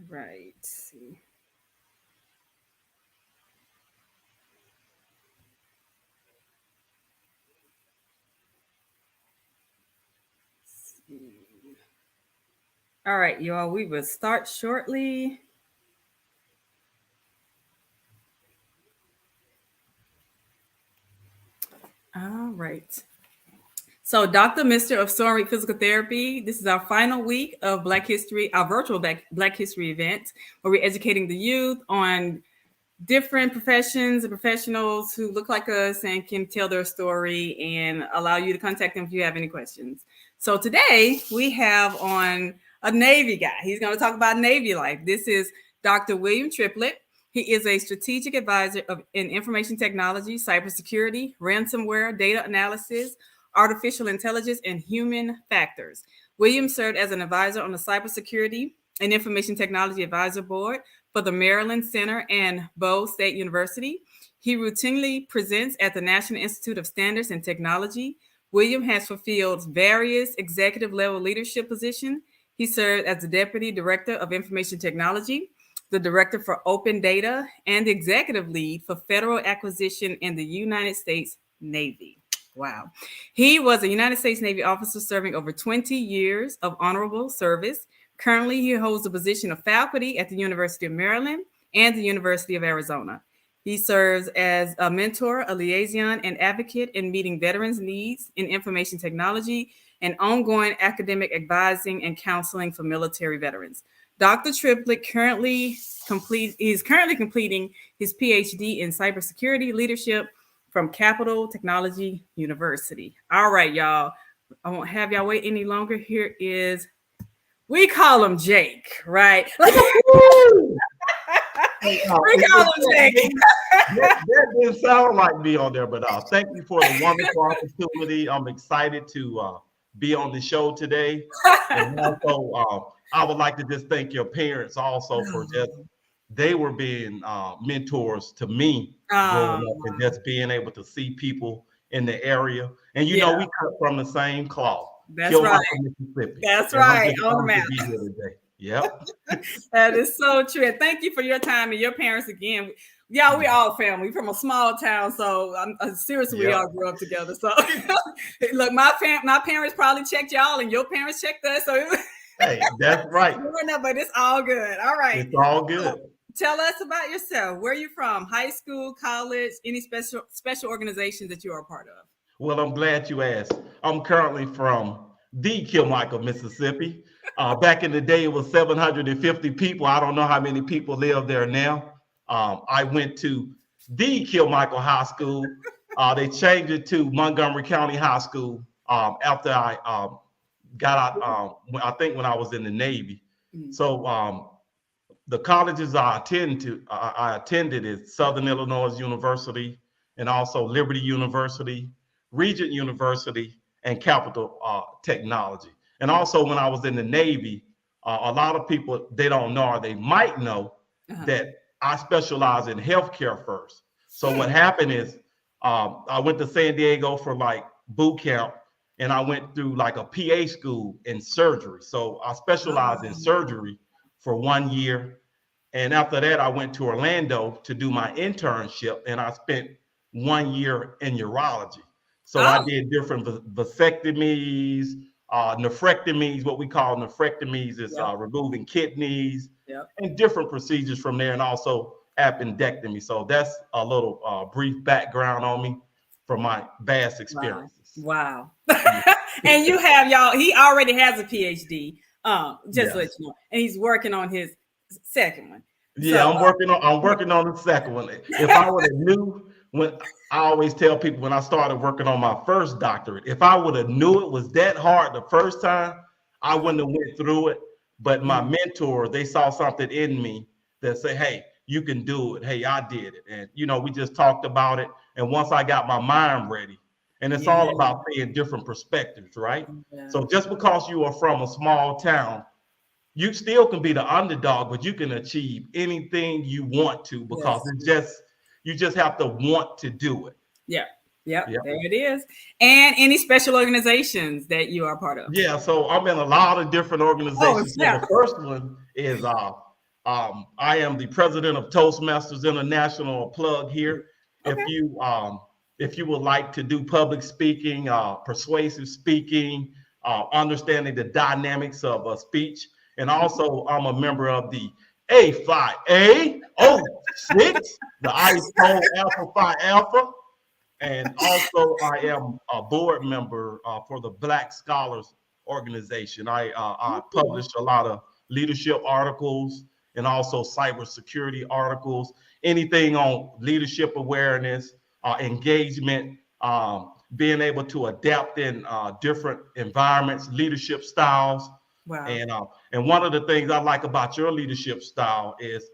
Right. See. All right, y'all. We will start shortly. All right. So, Dr. Mister of Soaring Physical Therapy, this is our final week of Black History, our virtual Black History event, where we're educating the youth on different professions and professionals who look like us and can tell their story and allow you to contact them if you have any questions. So today we have on a Navy guy. He's going to talk about Navy life. This is Dr. William Triplett. He is a strategic advisor in information technology, cybersecurity, ransomware, data analysis, artificial intelligence, and human factors. William served as an advisor on the Cybersecurity and Information Technology Advisor Board for the Maryland Center and Bow State University. He routinely presents at the National Institute of Standards and Technology. William has fulfilled various executive level leadership positions. He served as the Deputy Director of Information Technology, the Director for Open Data, and the Executive Lead for Federal Acquisition in the United States Navy. Wow. He was a United States Navy officer serving over 20 years of honorable service. Currently, he holds the position of faculty at the University of Maryland and the University of Arizona. He serves as a mentor, a liaison, and advocate in meeting veterans' needs in information technology and ongoing academic advising and counseling for military veterans. Dr. Triplett is currently completing his PhD in cybersecurity leadership from Capital Technology University. All right, y'all. I won't have y'all wait any longer. Here is, we call him Jake, right? We call him Jake. That didn't sound like me on there, but thank you for the wonderful opportunity. I'm excited to be on the show today. And also, I would like to just thank your parents also for just, they were being mentors to me growing up and just being able to see people in the area. And you know, we cut from the same cloth. That's right. Mississippi. That's right. On the map. Yep. That is so true. And thank you for your time and your parents again. Yeah, we all family. We're from a small town, so seriously, we all grew up together. So look, my parents probably checked y'all, and your parents checked us. So hey, that's right. But it's all good. All right, it's all good. So, tell us about yourself. Where are you from? High school, college, any special organizations that you are a part of? Well, I'm glad you asked. I'm currently from the Kilmichael, Mississippi. Back in the day, it was 750 people. I don't know how many people live there now. I went to the Kilmichael High School. They changed it to Montgomery County High School after I got out, I think when I was in the Navy. Mm-hmm. So the colleges I attended is Southern Illinois University and also Liberty University, Regent University, and Capital Technology. And also when I was in the Navy, a lot of people, they don't know or they might know that I specialize in healthcare first. So what happened is I went to San Diego for like boot camp and I went through like a PA school in surgery. So I specialized in surgery for 1 year. And after that, I went to Orlando to do my internship and I spent 1 year in urology. So I did different vasectomies, nephrectomies. What we call nephrectomies is removing kidneys and different procedures from there, and also appendectomy. So that's a little brief background on me from my vast experiences. Wow. And you have he already has a PhD, just to let you know, and he's working on his second one. Yeah, so, I'm working on the second one. If I would have knew, when I always tell people when I started working on my first doctorate, if I would have knew it was that hard the first time, I wouldn't have went through it. But my mentor, they saw something in me that said, hey, you can do it. Hey, I did it. And, we just talked about it. And once I got my mind ready, and it's all about seeing different perspectives, right? Yeah. So just because you are from a small town, you still can be the underdog, but you can achieve anything you want to because you just have to want to do it. Yep. There it is. And any special organizations that you are part of? Yeah, so I'm in a lot of different organizations. So the first one is I am the president of Toastmasters International. Plug here. Okay. If you would like to do public speaking, persuasive speaking, understanding the dynamics of speech, and also I'm a member of the A5A06, the ISO Alpha Phi Alpha, and also I am a board member for the Black Scholars Organization. I publish a lot of leadership articles and also cybersecurity articles, anything on leadership awareness, engagement, being able to adapt in different environments, leadership styles. Wow. And one of the things I like about your leadership style is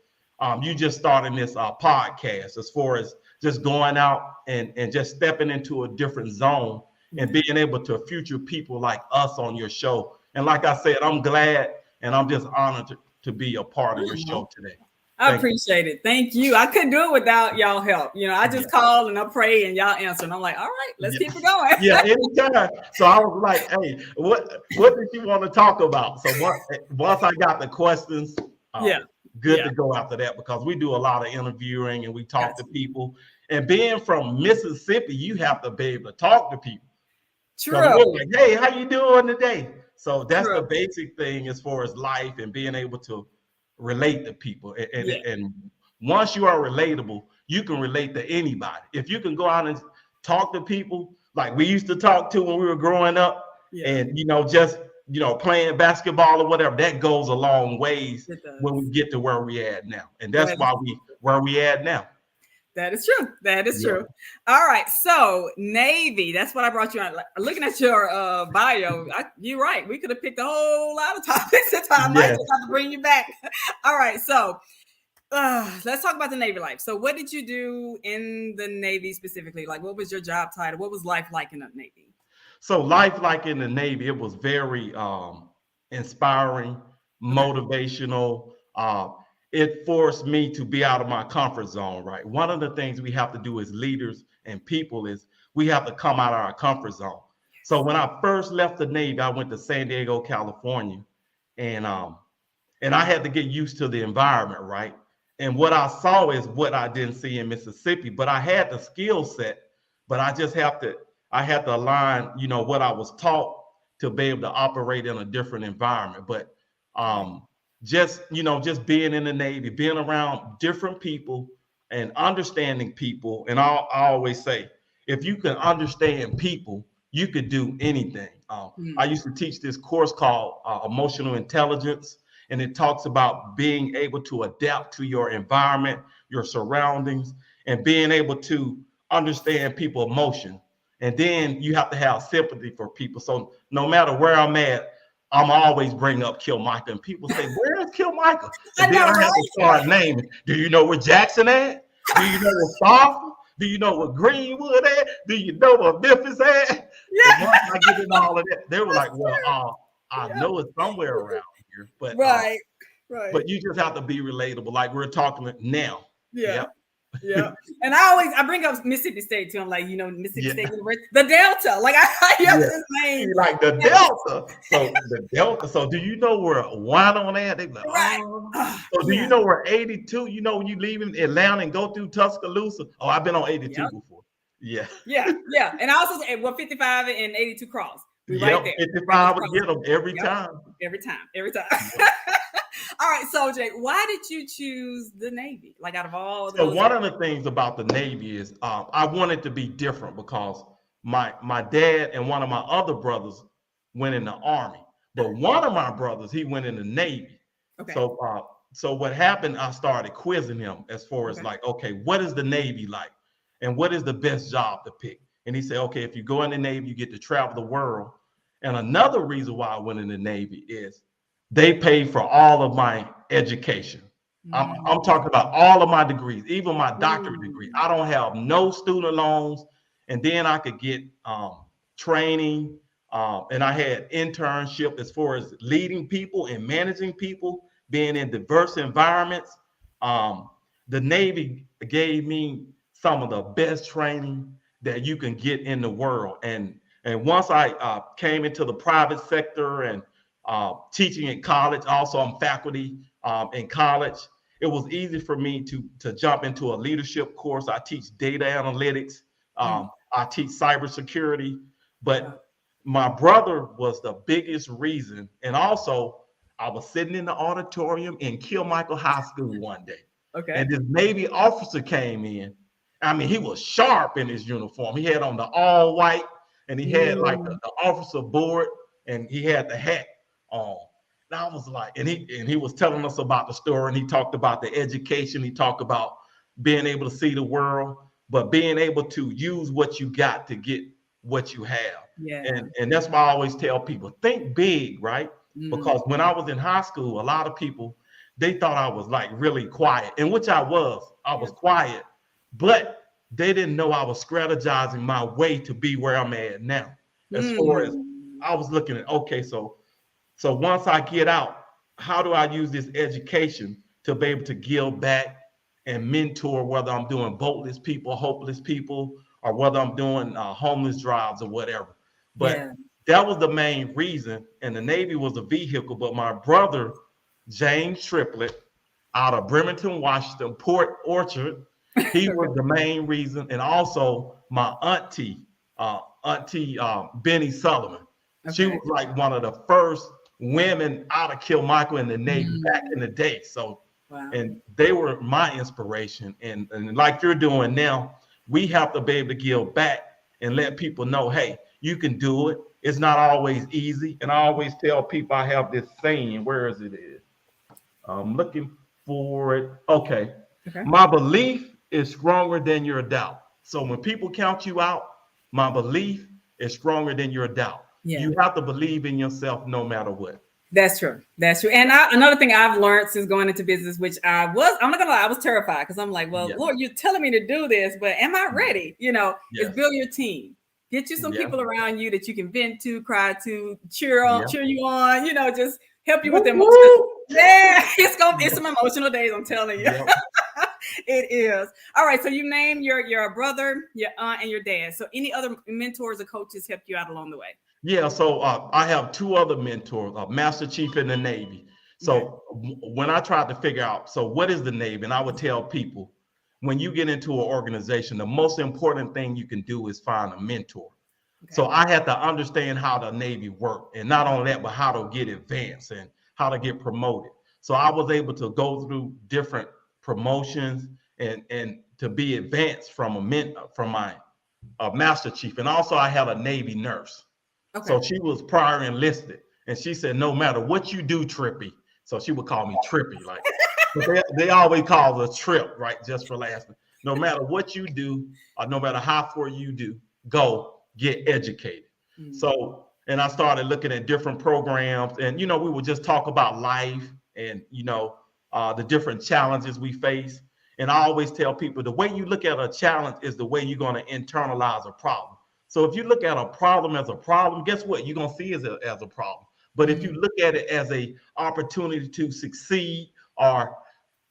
you just starting this podcast as far as just going out and just stepping into a different zone and being able to future people like us on your show. And like I said, I'm glad and I'm just honored to be a part of your show today. I appreciate it. Thank you. I couldn't do it without y'all help. I just call and I pray and y'all answer. And I'm like, all right, let's keep it going. Yeah, anytime. So I was like, hey, what did you want to talk about? So once I got the questions, good to go after that, because we do a lot of interviewing and we talk to people. And being from Mississippi, you have to be able to talk to people. True. Like, hey, how you doing today? So that's the basic thing as far as life and being able to relate to people. And once you are relatable, you can relate to anybody. If you can go out and talk to people like we used to talk to when we were growing up, and just playing basketball or whatever, that goes a long ways when we get to where we at now. And that's where we at now. That is true. That is true. All right. So Navy, that's what I brought you on. Looking at your bio, you're right. We could have picked a whole lot of topics. I might just have to bring you back. All right. So let's talk about the Navy life. So what did you do in the Navy specifically? Like, what was your job title? What was life like in the Navy? So life like in the Navy, it was very inspiring, motivational. It forced me to be out of my comfort zone, right? One of the things we have to do as leaders and people is we have to come out of our comfort zone. So when I first left the Navy, I went to San Diego, California, and I had to get used to the environment, right? And what I saw is what I didn't see in Mississippi, but I had the skill set, but I had to align, what I was taught to be able to operate in a different environment. But just being in the Navy, being around different people and understanding people. And I always say, if you can understand people, you could do anything. I used to teach this course called Emotional Intelligence, and it talks about being able to adapt to your environment, your surroundings, and being able to understand people's emotion. And then you have to have sympathy for people. So no matter where I'm at, I'm always bring up Kilmichael, and people say, "Where is Kilmichael?" And then I have to start naming. Do you know where Jackson at? Do you know where Stafford? Do you know where Greenwood at? Do you know where Memphis at? Yeah. And once I get into all of that, they were like, "Well, I know it's somewhere around here." But right. But you just have to be relatable, like we're talking now. Yeah. And I bring up Mississippi State too. I'm like, Mississippi State University, the Delta. Like I have this name. Like the Delta. So the Delta. So do you know where Wino at? They be like, So do you know where 82? When you leave in Atlanta and go through Tuscaloosa? Oh, I've been on 82 before. Yeah. And I also say 55 and 82 cross. Right there. 55 would get them every time. Every time. All right, so Jay, why did you choose the Navy? Like out of all those? So one of the things about the Navy is I wanted to be different because my dad and one of my other brothers went in the Army, but one of my brothers, he went in the Navy. Okay. So what happened? I started quizzing him as far as like, okay, what is the Navy like, and what is the best job to pick? And he said, okay, if you go in the Navy, you get to travel the world. And another reason why I went in the Navy is they paid for all of my education. I'm talking about all of my degrees, even my doctorate degree. I don't have no student loans. And then I could get training. And I had internship as far as leading people and managing people, being in diverse environments. The Navy gave me some of the best training that you can get in the world. And once I came into the private sector and teaching in college, also I'm faculty in college, it was easy for me to jump into a leadership course. I teach data analytics. I teach cybersecurity, but my brother was the biggest reason. And also, I was sitting in the auditorium in Kilmichael High School one day, Okay. and this Navy officer came in. I mean, he was sharp in his uniform. He had on the all white, and he had like the officer board, and he had the hat on. And I was like, and he was telling us about the story, and he talked about the education. He talked about being able to see the world, but being able to use what you got to get what you have. Yeah. And that's why I always tell people, think big, right? Because when I was in high school, a lot of people, they thought I was like really quiet, and which I was. I was quiet, but they didn't know I was strategizing my way to be where I'm at now. As far as I was looking at, okay, so once I get out, how do I use this education to be able to give back and mentor, whether I'm doing boatless people, hopeless people, or whether I'm doing homeless drives or whatever. But that was the main reason. And the Navy was a vehicle. But my brother, James Triplett, out of Bremerton, Washington, Port Orchard, he was the main reason. And also my auntie, Benny Sullivan. She was like one of the first women out of Kilmichael in the Navy back in the day. So, and they were my inspiration. And like you're doing now, we have to be able to give back and let people know, hey, you can do it. It's not always easy. And I always tell people, I have this saying, where is it? I'm looking for it. Okay. My belief is stronger than your doubt. So when people count you out, my belief is stronger than your doubt. You have to believe in yourself no matter what. That's true. That's true. And another thing I've learned since going into business, which I'm not gonna lie, I was terrified because I'm like, well, Lord, you're telling me to do this, but am I ready? Is build your team. Get you some people around you that you can vent to, cry to, cheer you on, just help you with them. Yeah, it's some emotional days, I'm telling you. It is. All right. So you named your brother, your aunt, and your dad. So any other mentors or coaches helped you out along the way? Yeah, so I have two other mentors, a Master Chief in the Navy. So when I tried to figure out, so what is the Navy? And I would tell people, when you get into an organization, the most important thing you can do is find a mentor. So I had to understand how the Navy worked, and not only that, but how to get advanced and how to get promoted. So I was able to go through different promotions and to be advanced from my Master Chief. And also I had a Navy nurse. So she was prior enlisted, and she said, no matter what you do, Trippy. So she would call me Trippy, like they always call her Trip, right? Just for last. No matter what you do, or no matter how far you do, go get educated. So, and I started looking at different programs, and we would just talk about life and the different challenges we face. And I always tell people, the way you look at a challenge is the way you're going to internalize a problem. So if you look at a problem as a problem, guess what? You're going to see it as a problem. But if you look at it as an opportunity to succeed or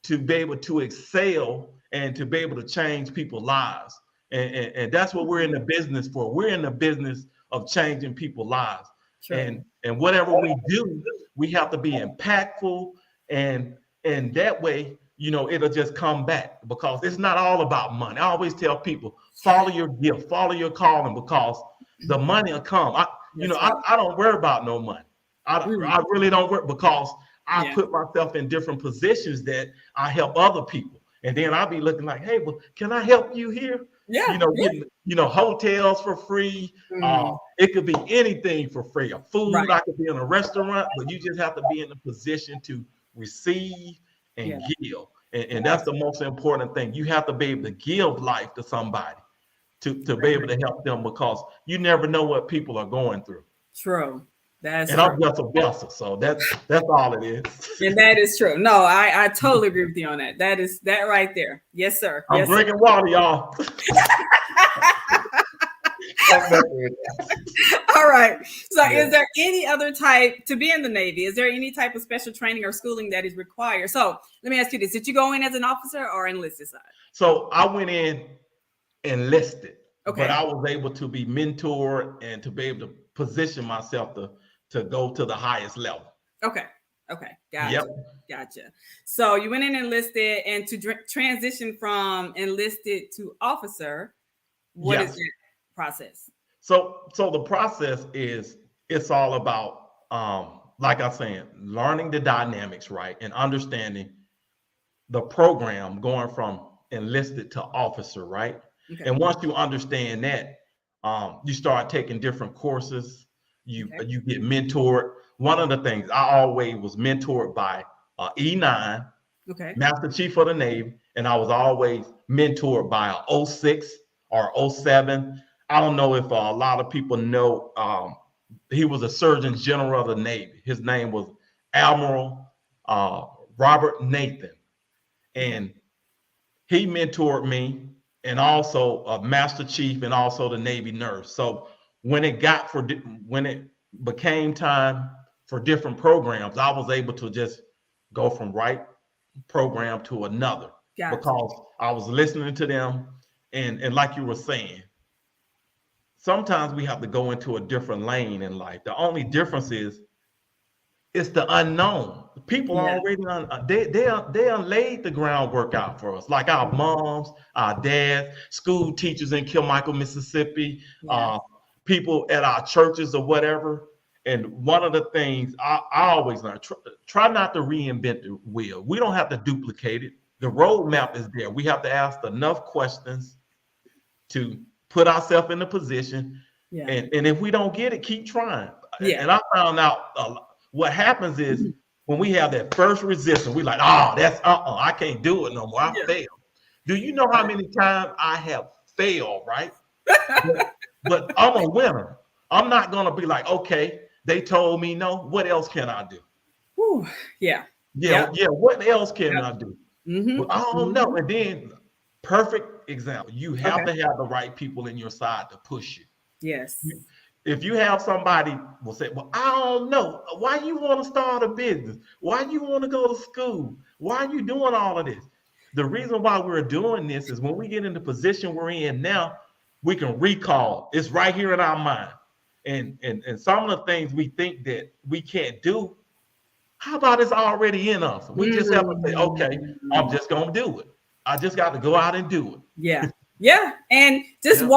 to be able to excel and to be able to change people's lives, and that's what we're in the business for. We're in the business of changing people's lives. And whatever we do, we have to be impactful. And that way, it'll just come back, because it's not all about money. I always tell people, follow your gift, follow your calling, because the money will come. I don't worry about no money. I really don't worry, because I put myself in different positions that I help other people. And then I'll be looking like, hey, well, can I help you here? Getting, hotels for free. It could be anything for free. Food, I could be in a restaurant, but you just have to be in a position to receive and give. And that's the most important thing. You have to be able to give life to somebody to be able to help them, because you never know what people are going through. True. I'm just a vessel, so that's all it is. And that is true. No, I totally agree with you on that. That is that right there. Yes, sir. I'm drinking water, y'all. All right. So is there any other type to be in the Navy? Is there any type of special training or schooling that is required? So let me ask you this. Did you go in as an officer or enlisted side? So I went in enlisted, but I was able to be mentored and to be able to position myself to go to the highest level. Okay. Okay, gotcha. Yep. Gotcha. So you went in enlisted, and to transition from enlisted to officer, what is Yes. that process? So the process is, it's all about, like I was saying, learning the dynamics, right, and understanding the program going from enlisted to officer, right? Okay. And once you understand that, you start taking different courses. Okay. You get mentored. One of the things I always was mentored by E9, Okay. Master Chief of the Navy, and I was always mentored by a '06 or '07. I don't know if a lot of people know. He was a Surgeon General of the Navy. His name was Admiral uh, Robert Nathan, Okay. and he mentored me, and also a Master Chief, and also the Navy nurse. So when when it became time for different programs, I was able to just go from right program to another, Gotcha. because I was listening to them, and like you were saying, sometimes we have to go into a different lane in life. The only difference is it's the unknown. People Yeah. already they laid the groundwork out for us, like our moms, our dads, school teachers in Kilmichael, Mississippi, Yeah. people at our churches or whatever. And one of the things I always learn, try not to reinvent the wheel. We don't have to duplicate it. The roadmap is there. We have to ask enough questions to put ourselves in a position. Yeah. And if we don't get it, keep trying. Yeah. And I found out what happens is, when we have that first resistance, we like, oh, that's I can't do it no more. I Yeah. failed. Do you know how many times I have failed, right? But I'm a winner. I'm not gonna be like, okay, they told me no. What else can I do? Whew. Yeah. Yeah, Yep. yeah. What else can Yep. I do? Mm-hmm. But I don't know. And then, perfect example, you have Okay. to have the right people in your side to push you. Yes. If you have somebody will say, well, I don't know, why you want to start a business? Why you want to go to school? Why are you doing all of this? The reason why we're doing this is, when we get in the position we're in now, we can recall. It's right here in our mind. And some of the things we think that we can't do, how about it's already in us? We just have to say, okay, I'm just gonna do it. I just got to go out and do it. Yeah. Yeah. And just Yeah.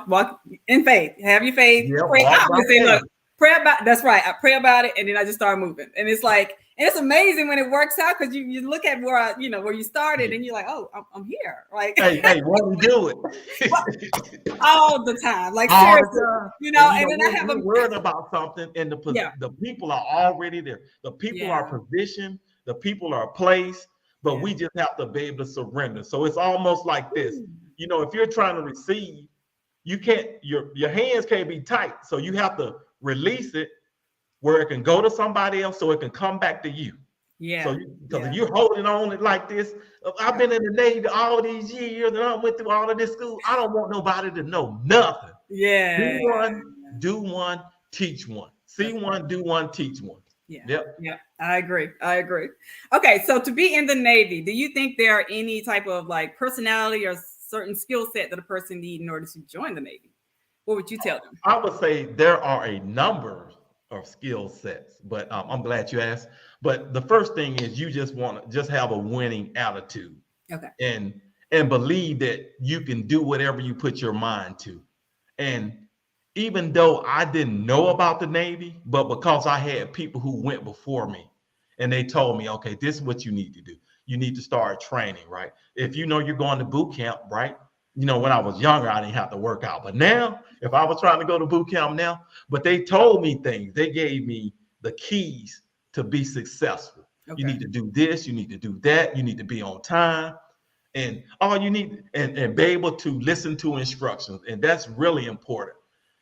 walk in faith. Have your faith. Yeah, Pray. I walk by always say, faith. look, pray about, that's right. I pray about it, and then I just start moving. And it's like, and it's amazing when it works out, because you look at where where you started, and you're like, oh, I'm here. Like, Hey, won't we do it? all the time. Like, All the seriously. time. And then I have we're a worried about something, and Yeah. the people are already there. The people are positioned, the people are placed, but we just have to be able to surrender. So it's almost like this. If you're trying to receive, you can't, your hands can't be tight. So you have to release it where it can go to somebody else, so it can come back to you. Yeah. So because if you're holding on it like this, I've been in the Navy all these years, and I went through all of this school. I don't want nobody to know nothing. Yeah. See one, do one, teach one. See one, do one, teach one. Yeah. Yep. Yeah. I agree. Okay. So to be in the Navy, do you think there are any type of like personality or certain skill set that a person need in order to join the Navy? What would you tell them? I would say there are a number of skill sets, but I'm glad you asked. But the first thing is, you just want to just have a winning attitude. Okay. And believe that you can do whatever you put your mind to. And even though I didn't know about the Navy, but because I had people who went before me, and they told me, okay, this is what you need to do. You need to start training, right? If you're going to boot camp, right? When I was younger, I didn't have to work out. But now, if I was trying to go to boot camp now, but they told me things. They gave me the keys to be successful. Okay. You need to do this. You need to do that. You need to be on time. And all you need, and be able to listen to instructions. And that's really important.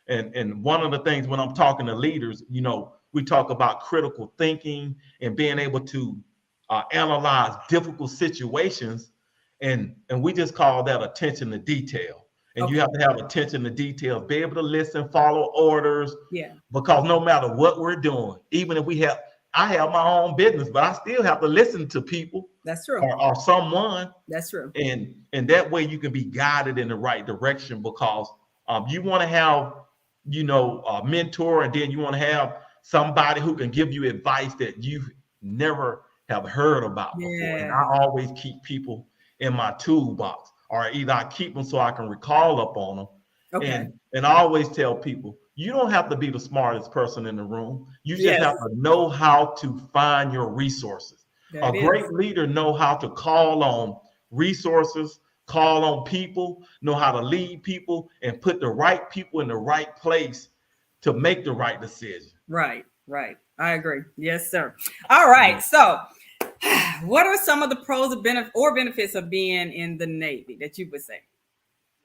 And one of the things when I'm talking to leaders, we talk about critical thinking and being able to analyze difficult situations. And we just call that attention to detail. And you have to have attention to detail, be able to listen, follow orders. Yeah. Because no matter what we're doing, even if I have my own business, but I still have to listen to people. That's true. Or someone. That's true. And that way you can be guided in the right direction, because you want to have, a mentor, and then you want to have somebody who can give you advice that never have heard about before. And I always keep people in my toolbox, or either I keep them so I can recall up on them. Okay. And I always tell people, you don't have to be the smartest person in the room. You just have to know how to find your resources. A great leader know how to call on resources, call on people, know how to lead people, and put the right people in the right place to make the right decision. Right. I agree. Yes, sir. All right. So what are some of the pros or benefits of being in the Navy that you would say?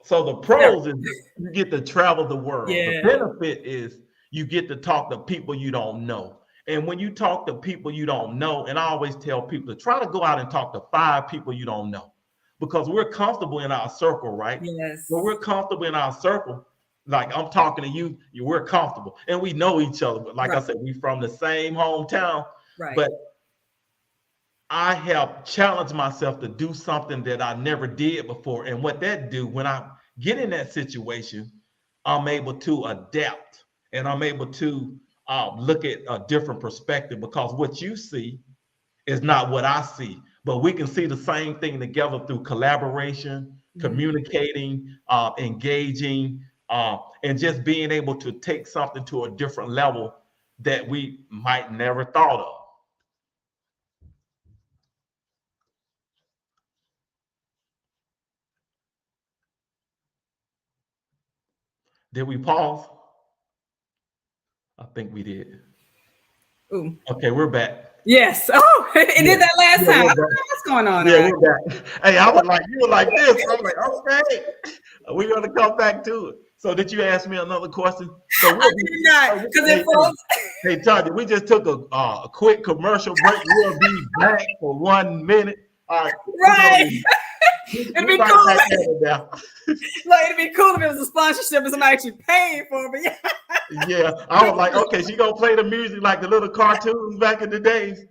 So the pros is you get to travel the world. Yeah. The benefit is you get to talk to people you don't know. And when you talk to people you don't know, and I always tell people to try to go out and talk to 5 people you don't know, because we're comfortable in our circle, right? Yes. When we're comfortable in our circle, like I'm talking to you, we're comfortable and we know each other. But like I said, we from the same hometown. Right. But I have challenged myself to do something that I never did before. And what that do, when I get in that situation, I'm able to adapt and I'm able to look at a different perspective, because what you see is not what I see. But we can see the same thing together through collaboration, communicating, engaging, and just being able to take something to a different level that we might never thought of. Did we pause? I think we did. Ooh. Okay, we're back. Yes. Oh, it did that last time. I don't know what's going on. Yeah, we're back. Hey, I was like, you were like this. I was like, okay, we're gonna come back to it. So, did you ask me another question? So I did not, because it froze. Hey, Tanya, we just took a quick commercial break. We'll be back for 1 minute. All right. Right. It'd be cool. Like, it'd be cool if it was a sponsorship and somebody actually paid for it. Yeah, I was like, okay, she gonna play the music like the little cartoons back in the days.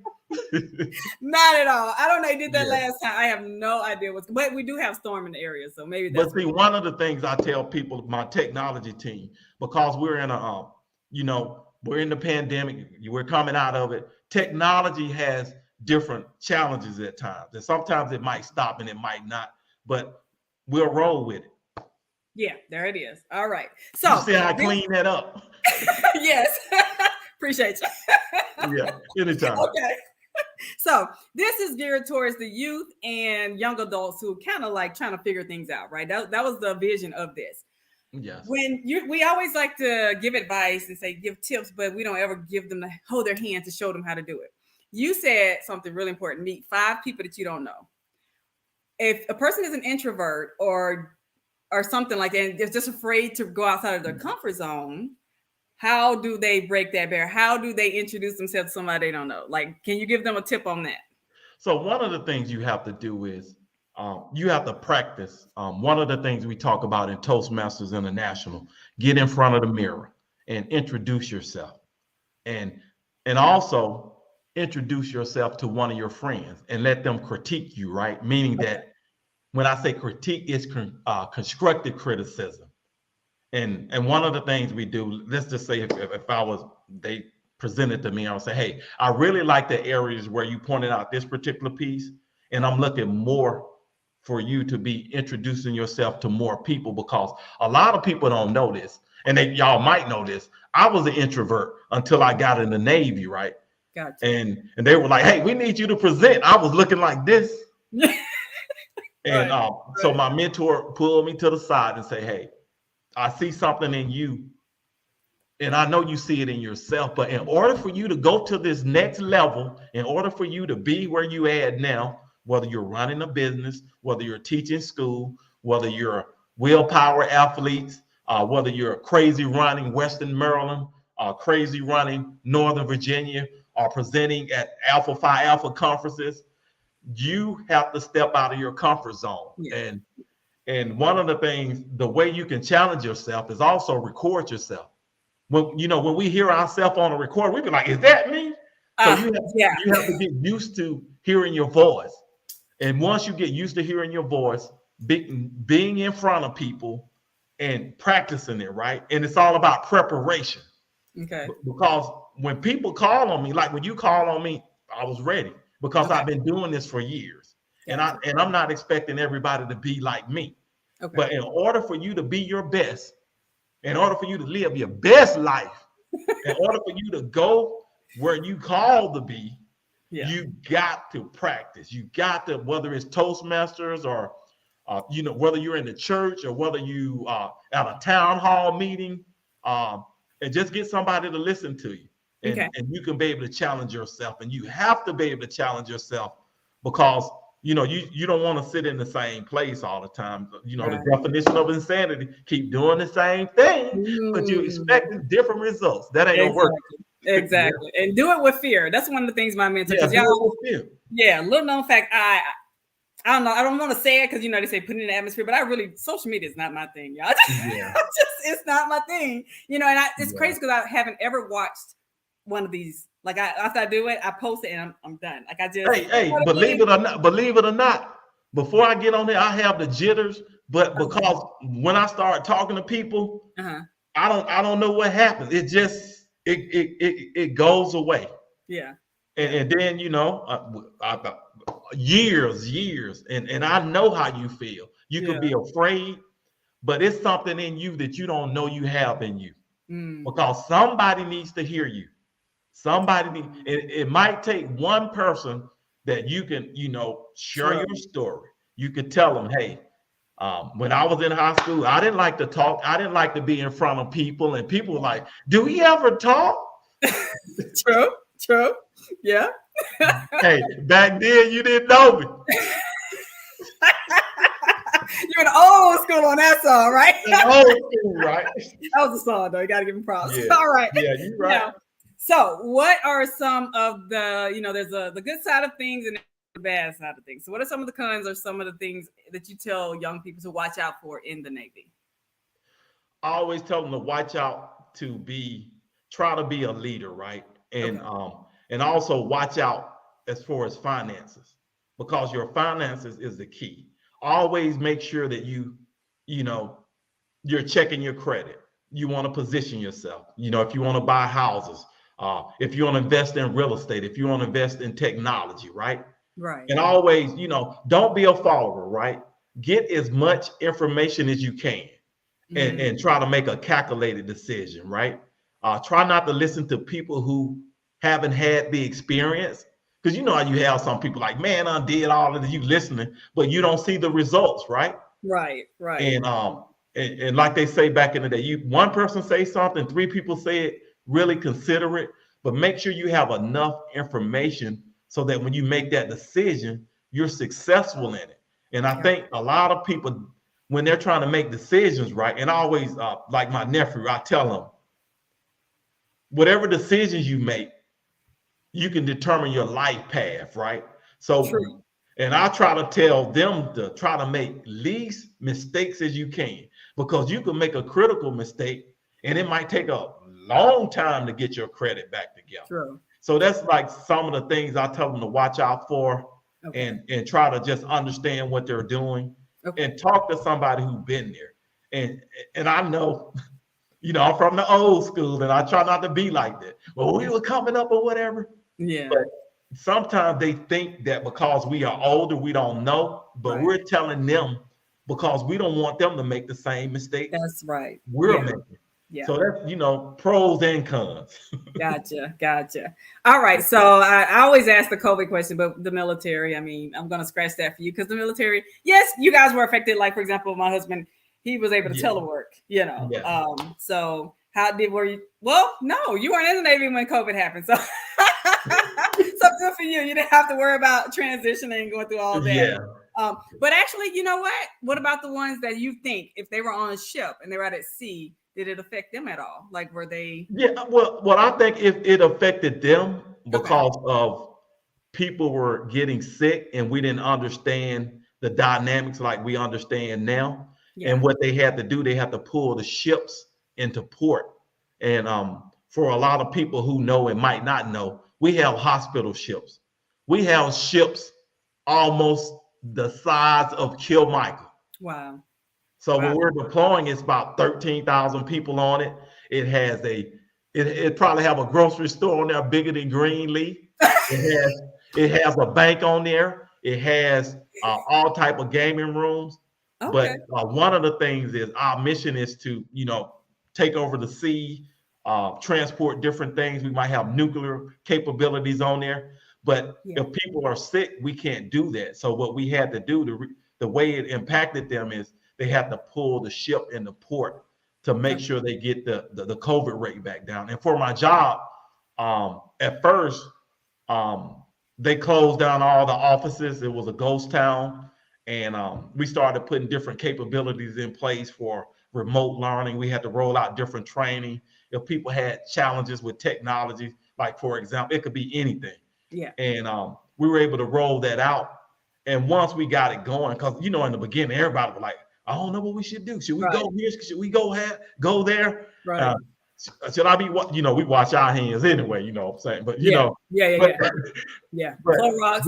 Not at all. I don't know. They did that last time. I have no idea but we do have storm in the area, so maybe that's. But see, one of the things I tell people, my technology team, because we're in we're in the pandemic, we're coming out of it. Technology has different challenges at times, and sometimes it might stop and it might not, but we'll roll with it. Yeah, there it is. All right. So you see how I clean that up? Yes. Appreciate you. Yeah, anytime. Okay. So this is geared towards the youth and young adults who kind of like trying to figure things out, right? That was the vision of this. Yes. We always like to give advice and say give tips, but we don't ever give them to hold their hand to show them how to do it. You said something really important: meet 5 people that you don't know. If a person is an introvert or something like that, and they're just afraid to go outside of their comfort zone, how do they break that barrier? How do they introduce themselves to somebody they don't know? Like, can you give them a tip on that? So one of the things you have to do is you have to practice. One of the things we talk about in Toastmasters International: get in front of the mirror and introduce yourself, and also introduce yourself to one of your friends and let them critique you, right? Meaning that when I say critique, it's constructive criticism. And one of the things we do, let's just say if they presented to me, I would say, hey, I really like the areas where you pointed out this particular piece, and I'm looking more for you to be introducing yourself to more people, because a lot of people don't know this, and y'all might know this. I was an introvert until I got in the Navy, right? Gotcha. And they were like, hey, we need you to present. I was looking like this. And so my mentor pulled me to the side and say, hey, I see something in you, and I know you see it in yourself, but in order for you to go to this next level, in order for you to be where you at now, whether you're running a business, whether you're teaching school, whether you're willpower athletes, whether you're crazy running Western Maryland, crazy running Northern Virginia, or presenting at Alpha Phi Alpha conferences, you have to step out of your comfort zone. Yeah. And one of the things, the way you can challenge yourself is also record yourself. When we hear ourselves on a record, we be like, is that me? So you have to get used to hearing your voice. And once you get used to hearing your voice, being in front of people and practicing it, right? And it's all about preparation. Okay. Because when people call on me, like when you call on me, was ready because I've been doing this for years. Gotcha. And I'm not expecting everybody to be like me. Okay. But in order for you to be your best, in order for you to live your best life, in order for you to go where you called to be, you got to practice. You got to, whether it's Toastmasters or, whether you're in the church or whether you are at a town hall meeting, and just get somebody to listen to you. And you can be able to challenge yourself. And you have to be able to challenge yourself because, you don't want to sit in the same place all the time. The definition of insanity, keep doing the same thing, but you're expecting different results. That ain't gonna work. Exactly. And do it with fear. That's one of the things my mentor, little known fact, I don't know. I don't want to say it because, they say put it in the atmosphere, but social media is not my thing, y'all. It's not my thing, and it's crazy because I haven't ever watched one of these. Like after I do it, I post it and I'm done. Like I just, believe it or not, before I get on there, I have the jitters, but because when I start talking to people, I don't know what happens. It just, it goes away. Yeah. And then, years, and I know how you feel. You could be afraid, but it's something in you that you don't know you have in you because somebody needs to hear you. It might take one person that you can, share your story. You could tell them, hey, when I was in high school, I didn't like to talk. I didn't like to be in front of people. And people were like, do we ever talk? True. Yeah. Hey, back then you didn't know me. You're an old school on that song, right? Old school, right? That was a song, though. You got to give him props. Yeah. All right. Yeah, you're right. So what are some of the, there's the good side of things and the bad side of things. So what are some of the cons or some of the things that you tell young people to watch out for in the Navy? I always tell them to watch out try to be a leader, right? And and also watch out as far as finances, because your finances is the key. Always make sure that you're checking your credit. You want to position yourself. If you want to buy houses, if you want to invest in real estate, if you want to invest in technology, right? Right. And always, don't be a follower, right? Get as much information as you can and try to make a calculated decision, right? Try not to listen to people who haven't had the experience, because how you have some people like, man, I did all of this, you listening, but you don't see the results, right? Right. And like they say back in the day, one person say something, 3 people say it, really consider it, but make sure you have enough information so that when you make that decision, you're successful in it. And I think a lot of people, when they're trying to make decisions, right, and I always, like my nephew, I tell him, whatever decisions you make, you can determine your life path, right? So, and I try to tell them to try to make least mistakes as you can, because you can make a critical mistake and it might take a long time to get your credit back together. True. So that's like some of the things I tell them to watch out for, and try to just understand what they're doing and talk to somebody who's been there. And I know, I'm from the old school and I try not to be like that. Well, we were coming up or whatever. Yeah. But sometimes they think that because we are older, we don't know, but we're telling them because we don't want them to make the same mistake. That's right. We're making. Yeah. So that's, pros and cons. Gotcha. All right. So I always ask the COVID question, but the military, I'm going to scratch that for you, because the military, yes, you guys were affected. Like, for example, my husband, he was able to telework, so were you? Well, no, you weren't in the Navy when COVID happened. So, so good for you. You didn't have to worry about transitioning and going through all that. Yeah. But actually, you know what? What about the ones that you think, if they were on a ship and they were out at sea, did it affect them at all? Like, were they? Yeah. Well, I think if it affected them because of people were getting sick and we didn't understand the dynamics like we understand now. Yeah. And what they had to do, they had to pull the ships into port. And for a lot of people who know and might not know, we have hospital ships. We have ships almost the size of Kilmichael. Wow. So when we're deploying, it's about 13,000 people on it. It has It probably have a grocery store on there bigger than Greenleaf. It has a bank on there. It has all type of gaming rooms. Okay. But one of the things is our mission is to, take over the sea, transport different things. We might have nuclear capabilities on there. But if people are sick, we can't do that. So what we had to do, the way it impacted them is they had to pull the ship in the port to make sure they get the COVID rate back down. And for my job, at first, they closed down all the offices. It was a ghost town. And we started putting different capabilities in place for remote learning. We had to roll out different training. If people had challenges with technology, like for example, it could be anything. Yeah. And we were able to roll that out. And once we got it going, because in the beginning, everybody was like, I don't know what we should do. Should we go here? Should we go there? Right. Should I be what? We wash our hands anyway, you know what I'm saying? But yeah. But Clorox,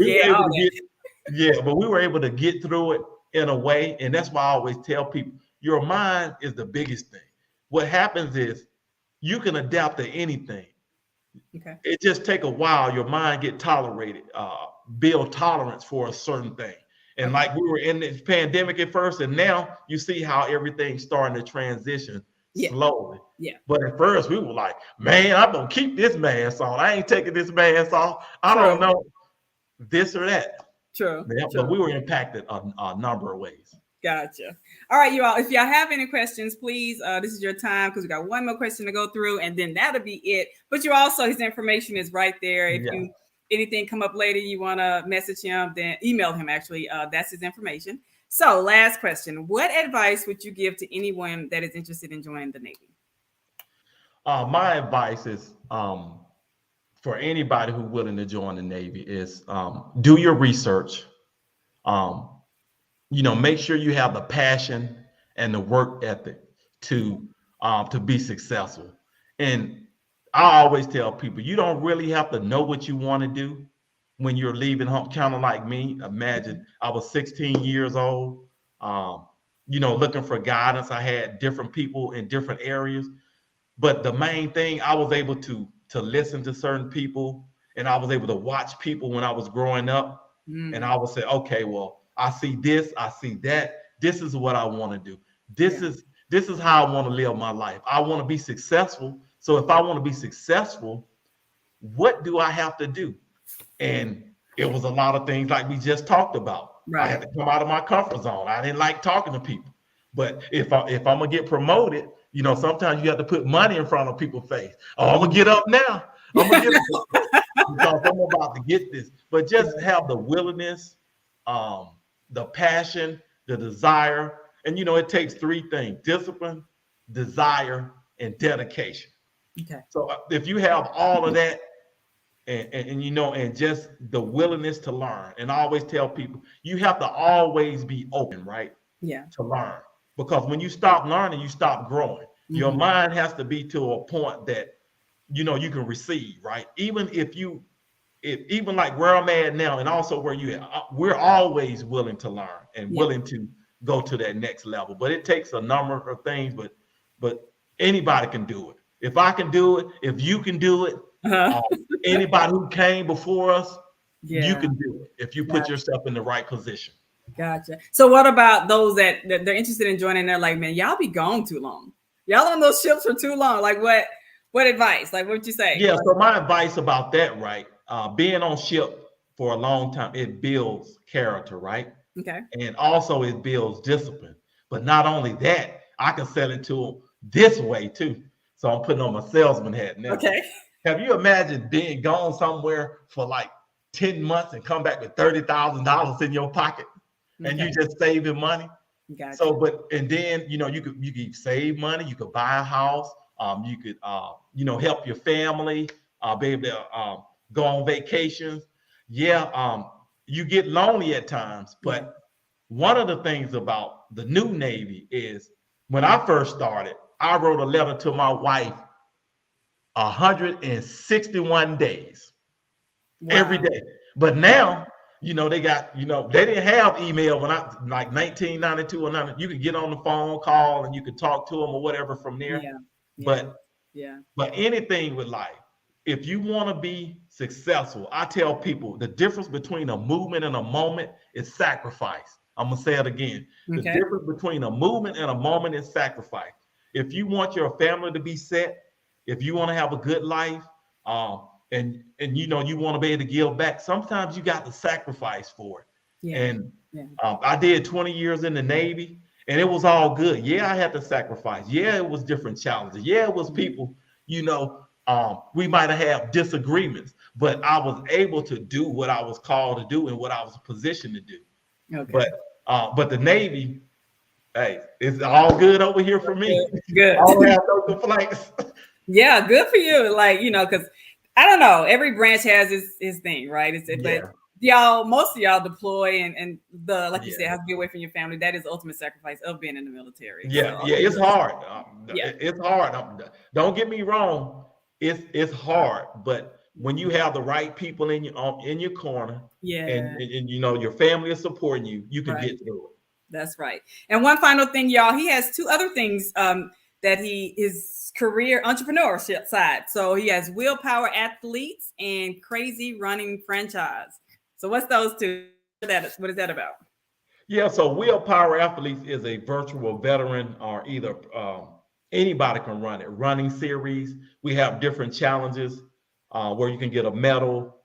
but we were able to get through it in a way. And that's why I always tell people, your mind is the biggest thing. What happens is you can adapt to anything. Okay. It just take a while. Your mind get tolerated, build tolerance for a certain thing. And like we were in this pandemic at first, and now you see how everything's starting to transition slowly. Yeah. But at first we were like, man, I'm gonna keep this mask on. I ain't taking this mask off. I don't know this or that. True. Yeah, but we were impacted a number of ways. Gotcha. All right, you all. If y'all have any questions, please, this is your time, because we got one more question to go through, and then that'll be it. But you also, his information is right there. If you anything come up later, you want to message him, then email him. Actually, that's his information. So, last question: what advice would you give to anyone that is interested in joining the Navy? My advice is for anybody who's willing to join the Navy is do your research. Make sure you have the passion and the work ethic to be successful. And I always tell people, you don't really have to know what you want to do when you're leaving home. Kind of like me. Imagine I was 16 years old, looking for guidance. I had different people in different areas, but the main thing, I was able to listen to certain people, and I was able to watch people when I was growing up, and I would say, okay, well, I see this, I see that. This is what I want to do. This is how I want to live my life. I want to be successful. So if I want to be successful, what do I have to do? And it was a lot of things like we just talked about. Right. I had to come out of my comfort zone. I didn't like talking to people. But if I'm gonna get promoted, sometimes you have to put money in front of people's face. Oh, I'm gonna get up now. I'm gonna get up because I'm about to get this. But just have the willingness, the passion, the desire. And it takes three things: discipline, desire, and dedication. Okay. So if you have all of that, and just the willingness to learn, and I always tell people, you have to always be open, right? Yeah. To learn, because when you stop learning, you stop growing. Your mind has to be to a point that you can receive, right? Even even like where I'm at now, and also where you at, we're always willing to learn and willing to go to that next level. But it takes a number of things, but anybody can do it. If I can do it, if you can do it, anybody who came before us, you can do it if you put yourself in the right position. Gotcha. So what about those that they're interested in joining? They're like, man, y'all be gone too long. Y'all on those ships for too long. Like what advice? Like, what would you say? Yeah. So my advice about that, right? Being on ship for a long time, it builds character, right? Okay. And also it builds discipline. But not only that, I can sell it to them this way too. So I'm putting on my salesman hat now. Okay. Have you imagined being gone somewhere for like 10 months and come back with $30,000 in your pocket, and you just saving money? Gotcha. So, and then you could save money. You could buy a house. You could help your family. Be able to go on vacations. Yeah. You get lonely at times, but one of the things about the new Navy is when I first started, I wrote a letter to my wife 161 days every day. But now, they got, they didn't have email when I, like 1992 or 90, you could get on the phone call and you could talk to them or whatever from there. Yeah. But Yeah. But anything with life, if you want to be successful, I tell people the difference between a movement and a moment is sacrifice. I'm gonna say it again. The Okay. difference between a movement and a moment is sacrifice. If you want your family to be set, if you want to have a good life, and you know you want to be able to give back, sometimes you got to sacrifice for it. Yeah. And Yeah. I did 20 years in the Navy, and it was all good. Yeah, I had to sacrifice. Yeah, it was different challenges. Yeah, it was people, you know, we might have had disagreements, but I was able to do what I was called to do and what I was positioned to do. Okay. But the Navy, hey, it's all good over here for me. Good. I don't have no complaints. Yeah, good for you. Like, you know, because I don't know, every branch has his thing, right? But Yeah. y'all, most of y'all deploy and the like you said, Yeah. have to be away from your family. That is the ultimate sacrifice of being in the military. Yeah, So yeah, it's hard. yeah. It's hard. Don't get me wrong. It's hard, but when you have the right people in your corner, Yeah. and you know your family is supporting you, you can Right. get through it. That's right. And one final thing, y'all, he has two other things that his career entrepreneurship side. So he has Willpower Athletes and Crazy Running Franchise. So what's those two? What is that about? Yeah, so Willpower Athletes is a virtual veteran, or either anybody can run it. Running series. We have different challenges where you can get a medal.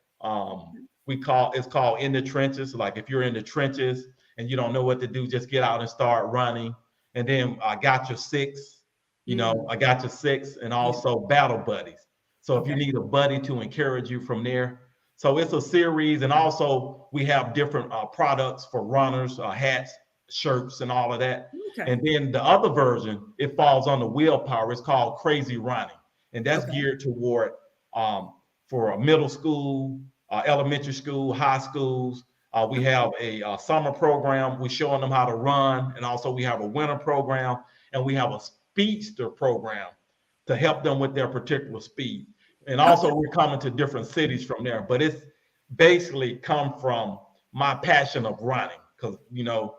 It's called In the Trenches. Like if you're in the trenches and you don't know what to do, just get out and start running. And then I got your six. You know, I got your six, and also battle buddies. So if you need a buddy to encourage you from there. So it's a series, and also we have different products for runners, hats, shirts, and all of that. Okay. And then the other version, it falls on the Willpower. It's called Crazy Running, and that's geared toward for a middle school, elementary school, high schools. We have a summer program. We're showing them how to run, and also we have a winter program, and we have a speedster program to help them with their particular speed. And also we're coming to different cities from there, but it's basically come from my passion of running, because you know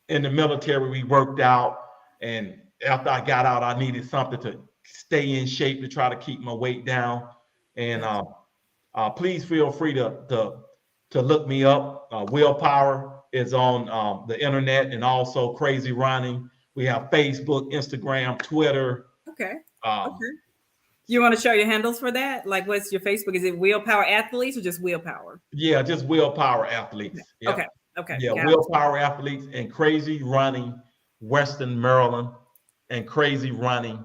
in the military we worked out, and after I got out I needed something to stay in shape to try to keep my weight down. And please feel free to look me up. Willpower is on the internet, and also Crazy Running. We have Facebook, Instagram, Twitter. Okay. You want to show your handles for that? Like, what's your Facebook? Is it Willpower Athletes or just Willpower? Yeah, just Willpower Athletes. Yep. Okay. Yeah, Willpower Athletes and Crazy Running Western Maryland and Crazy Running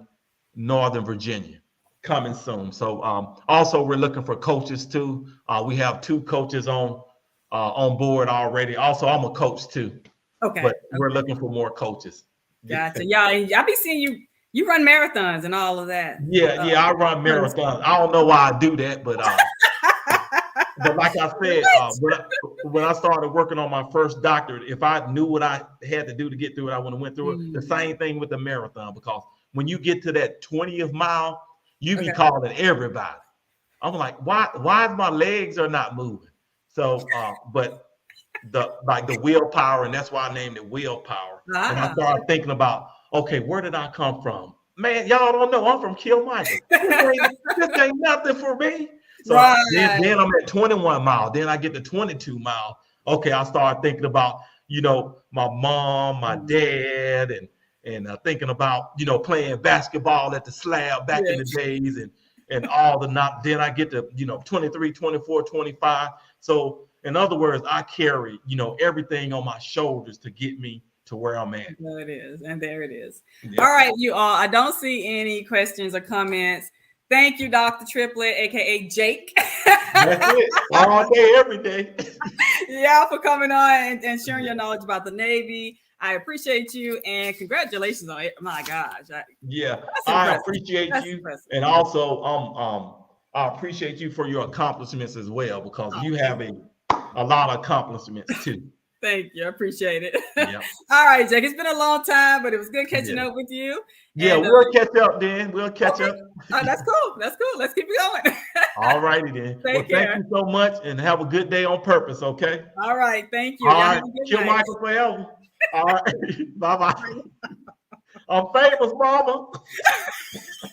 Northern Virginia coming soon. So also we're looking for coaches too. We have 2 coaches on board already. Also, I'm a coach too. Okay. But we're looking for more coaches. Gotcha. Y'all, I be seeing you. You run marathons and all of that. Yeah, I run marathons. I don't know why I do that, but but like I said, when I started working on my first doctorate, if I knew what I had to do to get through it, I would have went through it. The same thing with the marathon, because when you get to that 20th mile, you be calling everybody. I'm like, why is my legs are not moving? So, but the willpower, and that's why I named it Willpower. And I started thinking about, okay, where did I come from? Man, y'all don't know. I'm from Kilmichael. This ain't nothing for me. So then I'm at 21 miles. Then I get to 22 miles. Okay, I started thinking about, you know, my mom, my dad, and thinking about, you know, playing basketball at the slab back in the days, and all the not. Then I get to, you know, 23, 24, 25. So in other words, I carry, you know, everything on my shoulders to get me to where I'm at. There it is. And there it is. Yep. All right, you all. I don't see any questions or comments. Thank you, Dr. Triplett, aka Jake. That's it. All day, every day. Yeah, for coming on and sharing your knowledge about the Navy. I appreciate you, and congratulations on it. My gosh. I appreciate you. Impressive. And also I appreciate you for your accomplishments as well, because you have a lot of accomplishments too. Thank you. I appreciate it. Yep. All right, Jake. It's been a long time, but it was good catching up with you. Yeah, and, we'll catch up then. We'll catch up. That's cool. That's cool. Let's keep it going. All righty then. Thank you so much, and have a good day on purpose, okay? All right. Thank you. All right. Kilmichael forever. All right. Bye-bye. I'm famous, mama.